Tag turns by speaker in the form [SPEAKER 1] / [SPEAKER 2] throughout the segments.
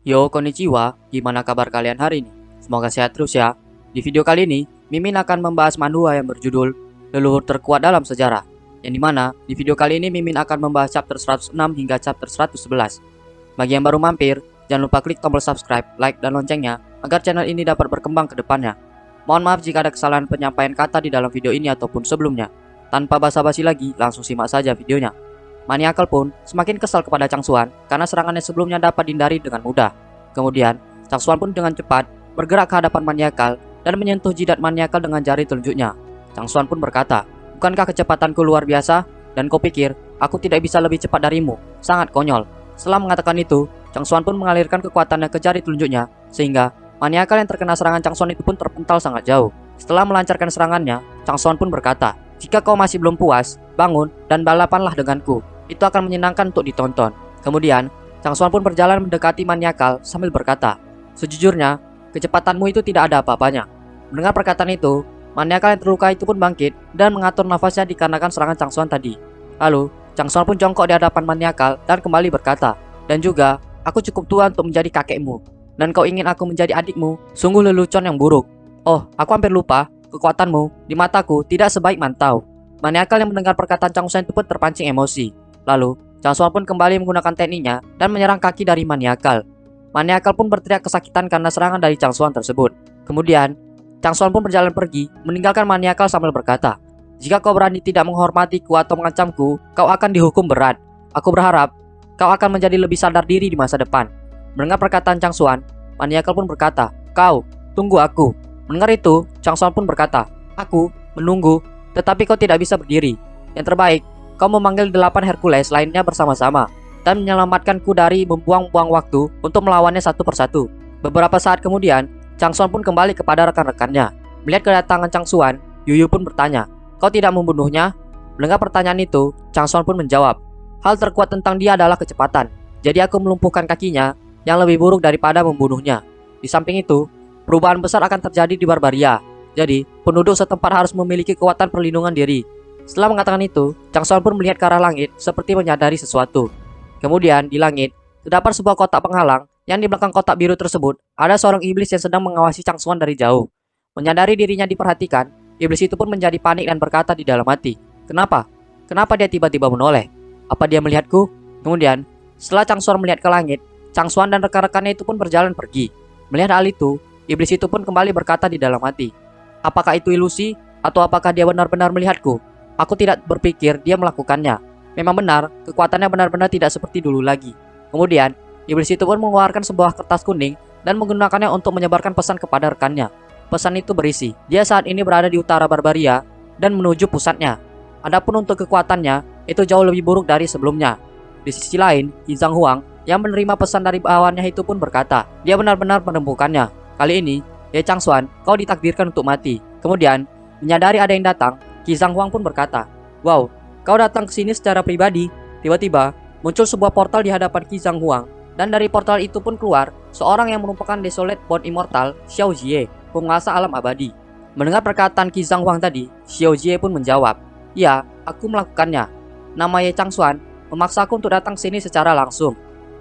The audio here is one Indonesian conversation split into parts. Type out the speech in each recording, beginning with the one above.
[SPEAKER 1] Yo, konnichiwa. Gimana kabar kalian hari ini? Semoga sehat terus ya. Di video kali ini, Mimin akan membahas manhwa yang berjudul Leluhur Terkuat Dalam Sejarah. Yang dimana, di video kali ini Mimin akan membahas chapter 106 hingga chapter 111. Bagi yang baru mampir, jangan lupa klik tombol subscribe, like, dan loncengnya agar channel ini dapat berkembang ke depannya. Mohon maaf jika ada kesalahan penyampaian kata di dalam video ini ataupun sebelumnya. Tanpa basa-basi lagi, langsung simak saja videonya. Maniakal pun semakin kesal kepada Changsuan karena serangannya sebelumnya dapat dihindari dengan mudah. Kemudian, Changsuan pun dengan cepat bergerak ke hadapan Maniakal dan menyentuh jidat Maniakal dengan jari telunjuknya. Changsuan pun berkata, "Bukankah kecepatanku luar biasa? Dan kau pikir aku tidak bisa lebih cepat darimu? Sangat konyol." Setelah mengatakan itu, Changsuan pun mengalirkan kekuatannya ke jari telunjuknya sehingga Maniakal yang terkena serangan Changsuan itu pun terpental sangat jauh. Setelah melancarkan serangannya, Changsuan pun berkata, "Jika kau masih belum puas, bangun dan balapanlah denganku. Itu akan menyenangkan untuk ditonton." Kemudian, Changsuan pun berjalan mendekati Maniakal sambil berkata, "Sejujurnya, kecepatanmu itu tidak ada apa-apanya." Mendengar perkataan itu, Maniakal yang terluka itu pun bangkit dan mengatur nafasnya dikarenakan serangan Changsuan tadi. Lalu, Changsuan pun jongkok di hadapan Maniakal dan kembali berkata, "Dan juga, aku cukup tua untuk menjadi kakekmu. Dan kau ingin aku menjadi adikmu? Sungguh lelucon yang buruk. Oh, aku hampir lupa, kekuatanmu di mataku tidak sebaik mantau." Maniakal yang mendengar perkataan Changsuan itu pun terpancing emosi. Lalu, Changsuan pun kembali menggunakan tekniknya dan menyerang kaki dari Maniakal. Maniakal pun berteriak kesakitan karena serangan dari Changsuan tersebut. Kemudian, Changsuan pun berjalan pergi, meninggalkan Maniakal sambil berkata, "Jika kau berani tidak menghormatiku atau mengancamku, kau akan dihukum berat. Aku berharap kau akan menjadi lebih sadar diri di masa depan." Mendengar perkataan Changsuan, Maniakal pun berkata, "Kau, tunggu aku." Mendengar itu, Changsuan pun berkata, "Aku menunggu, tetapi kau tidak bisa berdiri. Yang terbaik, kau memanggil 8 Hercules lainnya bersama-sama dan menyelamatkanku dari membuang-buang waktu untuk melawannya satu persatu." Beberapa saat kemudian, Changsuan pun kembali kepada rekan-rekannya. Melihat kedatangan Changsuan, Yuyu pun bertanya, "Kau tidak membunuhnya?" Mendengar pertanyaan itu, Changsuan pun menjawab, "Hal terkuat tentang dia adalah kecepatan. Jadi aku melumpuhkan kakinya yang lebih buruk daripada membunuhnya. Di samping itu, perubahan besar akan terjadi di Barbaria. Jadi, penduduk setempat harus memiliki kekuatan perlindungan diri." Setelah mengatakan itu, Changsuan pun melihat ke arah langit seperti menyadari sesuatu. Kemudian, di langit, terdapat sebuah kotak penghalang yang di belakang kotak biru tersebut ada seorang iblis yang sedang mengawasi Changsuan dari jauh. Menyadari dirinya diperhatikan, iblis itu pun menjadi panik dan berkata di dalam hati, "Kenapa? Kenapa dia tiba-tiba menoleh? Apa dia melihatku?" Kemudian, setelah Changsuan melihat ke langit, Changsuan dan rekan-rekannya itu pun berjalan pergi. Melihat hal itu, iblis itu pun kembali berkata di dalam hati, "Apakah itu ilusi? Atau apakah dia benar-benar melihatku? Aku tidak berpikir dia melakukannya. Memang benar, kekuatannya benar-benar tidak seperti dulu lagi." Kemudian, iblis itu pun mengeluarkan sebuah kertas kuning dan menggunakannya untuk menyebarkan pesan kepada rekannya. Pesan itu berisi, dia saat ini berada di utara Barbaria dan menuju pusatnya. Adapun untuk kekuatannya, itu jauh lebih buruk dari sebelumnya. Di sisi lain, Qi Zhanghuang yang menerima pesan dari bawahannya itu pun berkata, dia benar-benar menemukannya. Kali ini, Ye Changsuan, kau ditakdirkan untuk mati. Kemudian, menyadari ada yang datang, Qi Zhanghuang pun berkata, "Wow, kau datang ke sini secara pribadi." Tiba-tiba, muncul sebuah portal di hadapan Qi Zhanghuang, dan dari portal itu pun keluar seorang yang merupakan Desolate Born Immortal, Xiao Jie, penguasa alam abadi. Mendengar perkataan Qi Zhanghuang tadi, Xiao Jie pun menjawab, "Ya, aku melakukannya. Nama Ye Changsuan memaksaku untuk datang ke sini secara langsung."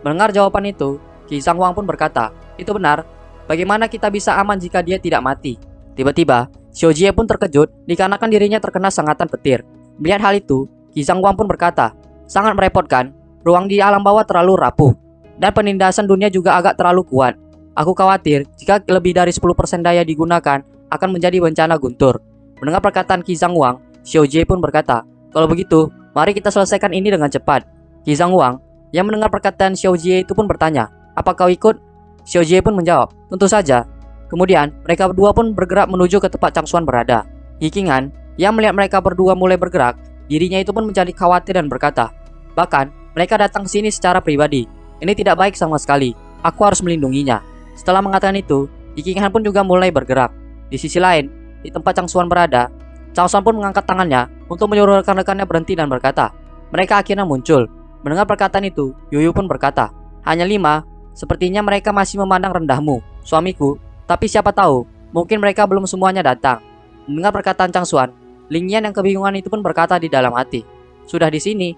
[SPEAKER 1] Mendengar jawaban itu, Qi Zhanghuang pun berkata, "Itu benar. Bagaimana kita bisa aman jika dia tidak mati?" Tiba-tiba, Xiao Jie pun terkejut dikarenakan dirinya terkena sengatan petir. Melihat hal itu, Qi Zhanghuang pun berkata, "Sangat merepotkan. Ruang di alam bawah terlalu rapuh, dan penindasan dunia juga agak terlalu kuat. Aku khawatir jika lebih dari 10% daya digunakan akan menjadi bencana guntur." Mendengar perkataan Qi Zhanghuang, Xiao Jie pun berkata, "Kalau begitu, mari kita selesaikan ini dengan cepat." Qi Zhanghuang yang mendengar perkataan Xiao Jie itu pun bertanya, "Apa kau ikut?" Xiao Jie pun menjawab, "Tentu saja." Kemudian, mereka berdua pun bergerak menuju ke tempat Changsuan berada. Yikingan yang melihat mereka berdua mulai bergerak, dirinya itu pun menjadi khawatir dan berkata, "Bahkan, mereka datang ke sini secara pribadi. Ini tidak baik sama sekali. Aku harus melindunginya." Setelah mengatakan itu, Yikingan pun juga mulai bergerak. Di sisi lain, di tempat Changsuan berada, Changsuan pun mengangkat tangannya untuk menyuruh rekan-rekannya berhenti dan berkata, "Mereka akhirnya muncul." Mendengar perkataan itu, Yuyu pun berkata, "Hanya 5, sepertinya mereka masih memandang rendahmu, suamiku. Tapi siapa tahu, mungkin mereka belum semuanya datang." Mendengar perkataan Changsuan, Lingyan yang kebingungan itu pun berkata di dalam hati, "Sudah di sini."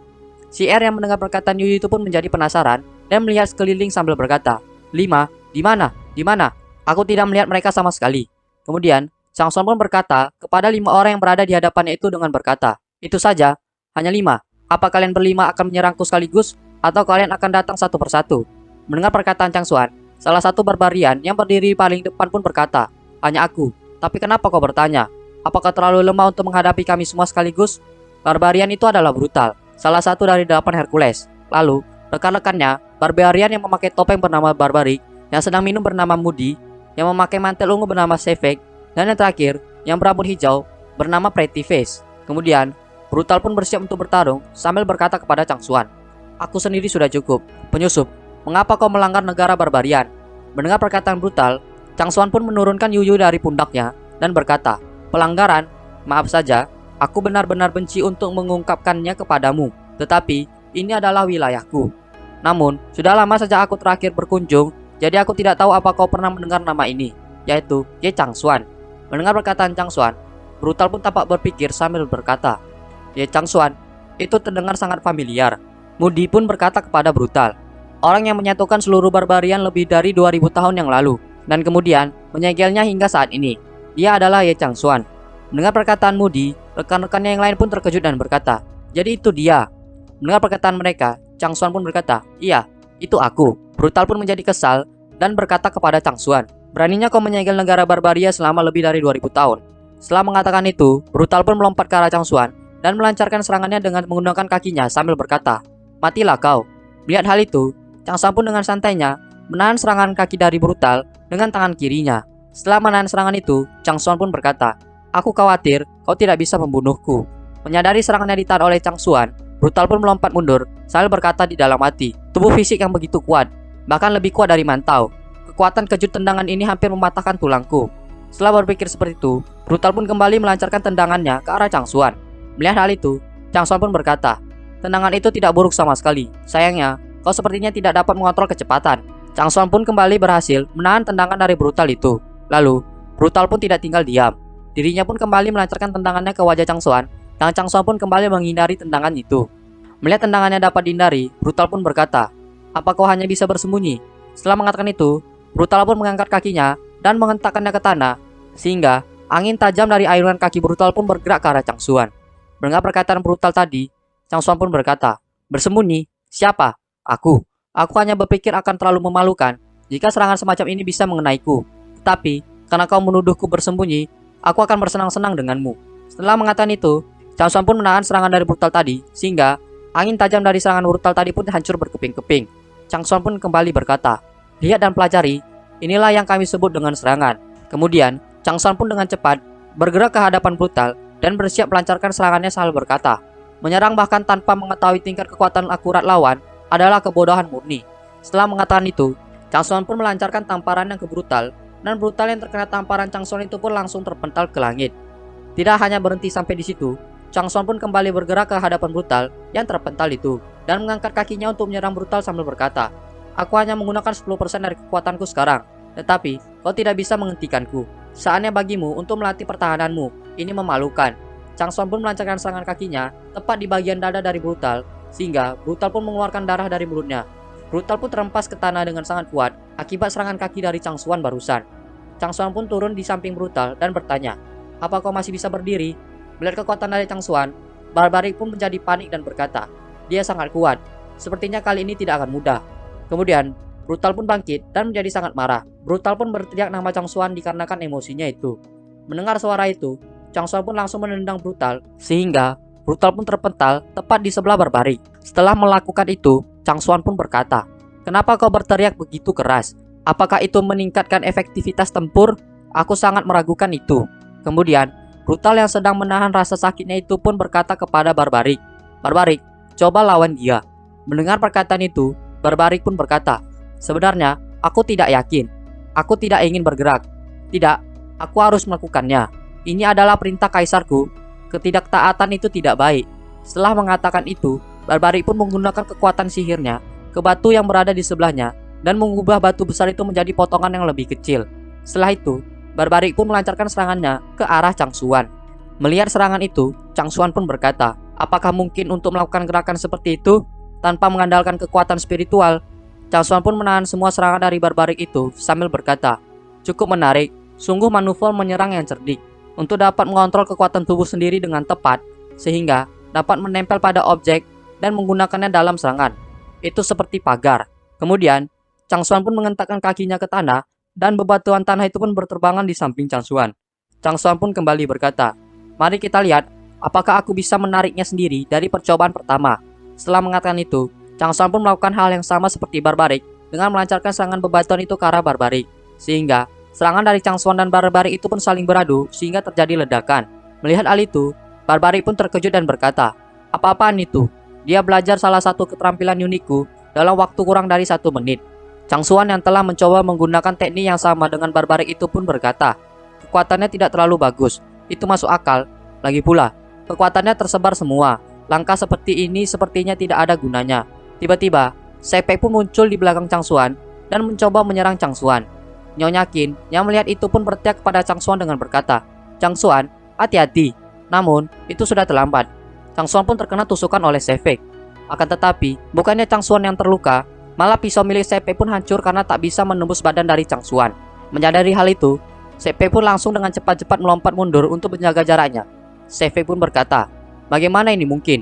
[SPEAKER 1] Si R yang mendengar perkataan Yuyu itu pun menjadi penasaran dan melihat sekeliling sambil berkata, 5, di mana? Di mana? Aku tidak melihat mereka sama sekali. Kemudian, Changsuan pun berkata kepada 5 orang yang berada di hadapannya itu dengan berkata, itu saja, hanya 5. Apa kalian berlima akan menyerangku sekaligus, atau kalian akan datang satu persatu? Mendengar perkataan Changsuan, salah satu barbarian yang berdiri paling depan pun berkata, hanya aku. Tapi kenapa kau bertanya? Apakah terlalu lemah untuk menghadapi kami semua sekaligus? Barbarian itu adalah brutal, salah satu dari 8 Hercules. Lalu, rekan-rekannya, barbarian yang memakai topeng bernama Barbarik, yang sedang minum bernama Moody, yang memakai mantel ungu bernama Sevek, dan yang terakhir, yang berambut hijau, bernama Pretty Face. Kemudian, Brutal pun bersiap untuk bertarung sambil berkata kepada Changsuan, aku sendiri sudah cukup. Penyusup, mengapa kau melanggar negara barbarian? Mendengar perkataan Brutal, Changsuan pun menurunkan Yuyu dari pundaknya dan berkata, pelanggaran? Maaf saja, aku benar-benar benci untuk mengungkapkannya kepadamu, tetapi ini adalah wilayahku. Namun, sudah lama sejak aku terakhir berkunjung, jadi aku tidak tahu apa kau pernah mendengar nama ini, yaitu Ye Changsuan. Mendengar perkataan Changsuan, Brutal pun tampak berpikir sambil berkata, Ye Changsuan, itu terdengar sangat familiar. Moody pun berkata kepada Brutal, orang yang menyatukan seluruh barbarian lebih dari 2000 tahun yang lalu, dan kemudian menyegelnya hingga saat ini. Dia adalah Ye Changsuan. Mendengar perkataan Moody, rekan-rekannya yang lain pun terkejut dan berkata, jadi itu dia. Mendengar perkataan mereka, Changsuan pun berkata, iya, itu aku. Brutal pun menjadi kesal dan berkata kepada Changsuan, beraninya kau menyegel negara barbaria selama lebih dari 2000 tahun. Setelah mengatakan itu, Brutal pun melompat ke arah Changsuan dan melancarkan serangannya dengan menggunakan kakinya sambil berkata, matilah kau. Melihat hal itu, Changsuan pun dengan santainya menahan serangan kaki dari Brutal dengan tangan kirinya. Setelah menahan serangan itu, Changsuan pun berkata, aku khawatir kau tidak bisa membunuhku. Menyadari serangannya ditahan oleh Changsuan, Brutal pun melompat mundur sambil berkata di dalam hati, tubuh fisik yang begitu kuat, bahkan lebih kuat dari mantau. Kekuatan kejut tendangan ini hampir mematahkan tulangku. Setelah berpikir seperti itu, Brutal pun kembali melancarkan tendangannya ke arah Changsuan. Melihat hal itu, Changsuan pun berkata, tendangan itu tidak buruk sama sekali. Sayangnya, kau sepertinya tidak dapat mengontrol kecepatan. Changsuan pun kembali berhasil menahan tendangan dari Brutal itu. Lalu, Brutal pun tidak tinggal diam. Dirinya pun kembali melancarkan tendangannya ke wajah Changsuan, dan Changsuan pun kembali menghindari tendangan itu. Melihat tendangannya dapat dihindari, Brutal pun berkata, apa kau hanya bisa bersembunyi? Setelah mengatakan itu, Brutal pun mengangkat kakinya dan menghentakkannya ke tanah, sehingga angin tajam dari ayunan kaki Brutal pun bergerak ke arah Changsuan. Mendengar perkataan Brutal tadi, Changsuan pun berkata, bersembunyi? Siapa? Aku. Aku hanya berpikir akan terlalu memalukan jika serangan semacam ini bisa mengenaiku. Tetapi, karena kau menuduhku bersembunyi, aku akan bersenang-senang denganmu. Setelah mengatakan itu, Changsuan pun menahan serangan dari Brutal tadi, sehingga angin tajam dari serangan Brutal tadi pun hancur berkeping-keping. Changsuan pun kembali berkata, lihat dan pelajari, inilah yang kami sebut dengan serangan. Kemudian, Changsuan pun dengan cepat bergerak ke hadapan Brutal dan bersiap melancarkan serangannya sambil berkata, menyerang bahkan tanpa mengetahui tingkat kekuatan akurat lawan adalah kebodohan murni. Setelah mengatakan itu, Changsuan pun melancarkan tamparan yang ke Brutal, dan Brutal yang terkena tamparan Changsuan itu pun langsung terpental ke langit. Tidak hanya berhenti sampai di situ, Changsuan pun kembali bergerak ke hadapan Brutal yang terpental itu, dan mengangkat kakinya untuk menyerang Brutal sambil berkata, aku hanya menggunakan 10% dari kekuatanku sekarang, tetapi kau tidak bisa menghentikanku. Saatnya bagimu untuk melatih pertahananmu. Ini memalukan. Changsuan pun melancarkan serangan kakinya tepat di bagian dada dari Brutal, sehingga Brutal pun mengeluarkan darah dari mulutnya. Brutal pun terhempas ke tanah dengan sangat kuat akibat serangan kaki dari Changsuan barusan. Changsuan pun turun di samping Brutal dan bertanya, apa kau masih bisa berdiri? Melihat kekuatan dari Changsuan, Barbarik pun menjadi panik dan berkata, dia sangat kuat. Sepertinya kali ini tidak akan mudah. Kemudian, Brutal pun bangkit dan menjadi sangat marah. Brutal pun berteriak nama Changsuan dikarenakan emosinya itu. Mendengar suara itu, Changsuan pun langsung menendang Brutal, sehingga Brutal pun terpental tepat di sebelah Barbarik. Setelah melakukan itu, Changsuan pun berkata, kenapa kau berteriak begitu keras? Apakah itu meningkatkan efektivitas tempur? Aku sangat meragukan itu. Kemudian, Brutal yang sedang menahan rasa sakitnya itu pun berkata kepada Barbarik, Barbarik, coba lawan dia. Mendengar perkataan itu, Barbarik pun berkata, sebenarnya aku tidak yakin. Aku tidak ingin bergerak. Tidak, aku harus melakukannya. Ini adalah perintah kaisarku. Ketidaktaatan itu tidak baik. Setelah mengatakan itu, Barbarik pun menggunakan kekuatan sihirnya ke batu yang berada di sebelahnya dan mengubah batu besar itu menjadi potongan yang lebih kecil. Setelah itu, Barbarik pun melancarkan serangannya ke arah Changsuan. Melihat serangan itu, Changsuan pun berkata, apakah mungkin untuk melakukan gerakan seperti itu tanpa mengandalkan kekuatan spiritual? Chang Xuan pun menahan semua serangan dari barbarik itu sambil berkata, "Cukup menarik, sungguh manuver menyerang yang cerdik. Untuk dapat mengontrol kekuatan tubuh sendiri dengan tepat, sehingga dapat menempel pada objek dan menggunakannya dalam serangan. Itu seperti pagar." Kemudian, Chang Xuan pun mengentakkan kakinya ke tanah, dan bebatuan tanah itu pun berterbangan di samping Chang Xuan. Chang Xuan pun kembali berkata, "Mari kita lihat apakah aku bisa menariknya sendiri dari percobaan pertama." Setelah mengatakan itu, Chang Xuan pun melakukan hal yang sama seperti barbarik dengan melancarkan serangan bebatuan itu ke arah barbarik, sehingga serangan dari Chang Xuan dan barbarik itu pun saling beradu sehingga terjadi ledakan. Melihat hal itu, barbarik pun terkejut dan berkata, "Apa-apaan itu?" Dia belajar salah satu keterampilan unikku dalam waktu kurang dari 1 menit. Chang Xuan yang telah mencoba menggunakan teknik yang sama dengan barbarik itu pun berkata, "Kekuatannya tidak terlalu bagus, itu masuk akal. Lagi pula, kekuatannya tersebar semua. Langkah seperti ini sepertinya tidak ada gunanya." Tiba-tiba, Sepek pun muncul di belakang Chang Xuan dan mencoba menyerang Chang Xuan. Nyonya Qin yang melihat itu pun berteriak kepada Chang Xuan dengan berkata, "Chang Xuan, hati-hati." Namun, itu sudah terlambat. Chang Xuan pun terkena tusukan oleh Sepek. Akan tetapi, bukannya Chang Xuan yang terluka, malah pisau milik Sepek pun hancur karena tak bisa menembus badan dari Chang Xuan. Menyadari hal itu, Sepek pun langsung dengan cepat-cepat melompat mundur untuk menjaga jaraknya. Sepek pun berkata, "Bagaimana ini mungkin?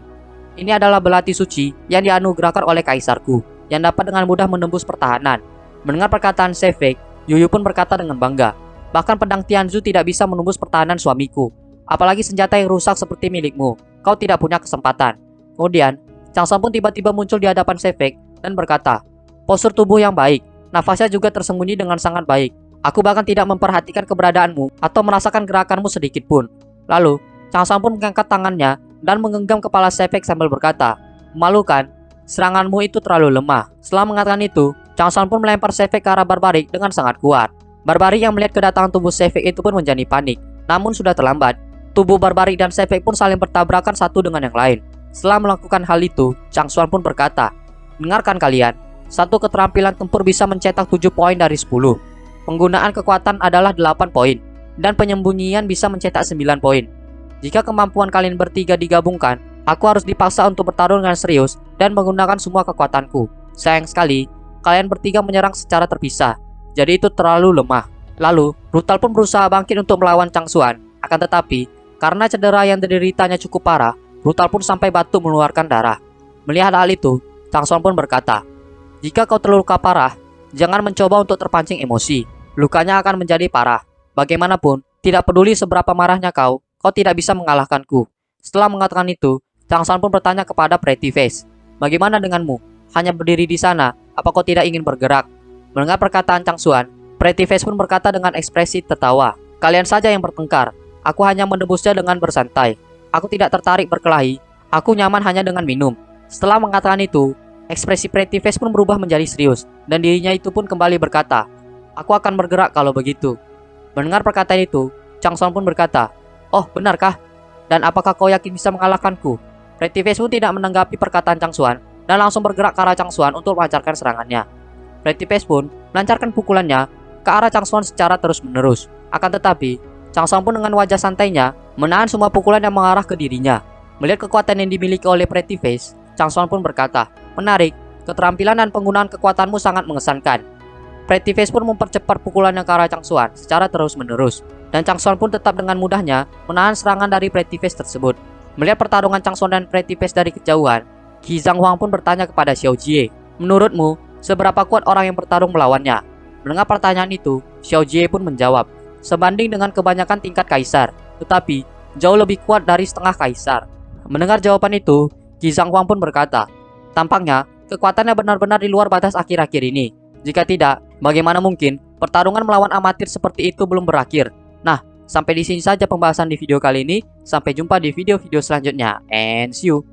[SPEAKER 1] Ini adalah belati suci yang dianugerahkan oleh kaisarku, yang dapat dengan mudah menembus pertahanan." Mendengar perkataan Sepek, Yuyu pun berkata dengan bangga, "Bahkan pedang Tianzu tidak bisa menembus pertahanan suamiku. Apalagi senjata yang rusak seperti milikmu. Kau tidak punya kesempatan." Kemudian, Chang Xuan pun tiba-tiba muncul di hadapan Sepek dan berkata, "Postur tubuh yang baik, nafasnya juga tersembunyi dengan sangat baik. Aku bahkan tidak memperhatikan keberadaanmu atau merasakan gerakanmu sedikit pun." Lalu, Chang Xuan pun mengangkat tangannya dan menggenggam kepala Sepek sambil berkata, "Memalukan, seranganmu itu terlalu lemah." Setelah mengatakan itu, Chang Xuan pun melempar Sepek ke arah barbarik dengan sangat kuat. Barbarik yang melihat kedatangan tubuh Sepek itu pun menjadi panik, namun sudah terlambat. Tubuh barbarik dan Sepek pun saling bertabrakan satu dengan yang lain. Setelah melakukan hal itu, Chang Xuan pun berkata, "Dengarkan kalian, satu keterampilan tempur bisa mencetak 7 poin dari 10. Penggunaan kekuatan adalah 8 poin, dan penyembunyian bisa mencetak 9 poin. Jika kemampuan kalian bertiga digabungkan, aku harus dipaksa untuk bertarung dengan serius dan menggunakan semua kekuatanku. Sayang sekali, kalian bertiga menyerang secara terpisah, jadi itu terlalu lemah." Lalu, Brutal pun berusaha bangkit untuk melawan Chang Xuan. Akan tetapi, karena cedera yang dideritanya cukup parah, Brutal pun sampai batuk mengeluarkan darah. Melihat hal itu, Chang Xuan pun berkata, "Jika kau terluka parah, jangan mencoba untuk terpancing emosi. Lukanya akan menjadi parah. Bagaimanapun, tidak peduli seberapa marahnya kau tidak bisa mengalahkanku." Setelah mengatakan itu, Chang Xuan pun bertanya kepada Pretty Face, "Bagaimana denganmu? Hanya berdiri di sana, apa kau tidak ingin bergerak?" Mendengar perkataan Chang Xuan, Pretty Face pun berkata dengan ekspresi tertawa, "Kalian saja yang bertengkar. Aku hanya menebusnya dengan bersantai. Aku tidak tertarik berkelahi. Aku nyaman hanya dengan minum." Setelah mengatakan itu, ekspresi Pretty Face pun berubah menjadi serius, dan dirinya itu pun kembali berkata, "Aku akan bergerak kalau begitu." Mendengar perkataan itu, Chang Xuan pun berkata, "Oh, benarkah? Dan apakah kau yakin bisa mengalahkanku?" Pretty Face pun tidak menanggapi perkataan Chang Xuan, dan langsung bergerak ke arah Chang Xuan untuk melancarkan serangannya. Pretty Face pun melancarkan pukulannya ke arah Chang Xuan secara terus-menerus. Akan tetapi, Chang Xuan pun dengan wajah santainya menahan semua pukulan yang mengarah ke dirinya. Melihat kekuatan yang dimiliki oleh Pretty Face, Chang Xuan pun berkata, "Menarik, keterampilan dan penggunaan kekuatanmu sangat mengesankan." Pretty Face pun mempercepat pukulan yang ke arah Chang Xuan secara terus-menerus, dan Chang Xuan pun tetap dengan mudahnya menahan serangan dari Pretty Face tersebut. Melihat pertarungan Chang Xuan dan Pretty Face dari kejauhan, Qi Zhanghuang pun bertanya kepada Xiao Jie, "Menurutmu, seberapa kuat orang yang bertarung melawannya?" Mendengar pertanyaan itu, Xiao Jie pun menjawab, "Sebanding dengan kebanyakan tingkat kaisar, tetapi jauh lebih kuat dari setengah kaisar." Mendengar jawaban itu, Qi Zhanghuang pun berkata, "Tampaknya kekuatannya benar-benar di luar batas akhir-akhir ini. Jika tidak, bagaimana mungkin pertarungan melawan amatir seperti itu belum berakhir?" Nah, sampai di sini saja pembahasan di video kali ini. Sampai jumpa di video-video selanjutnya, and see you.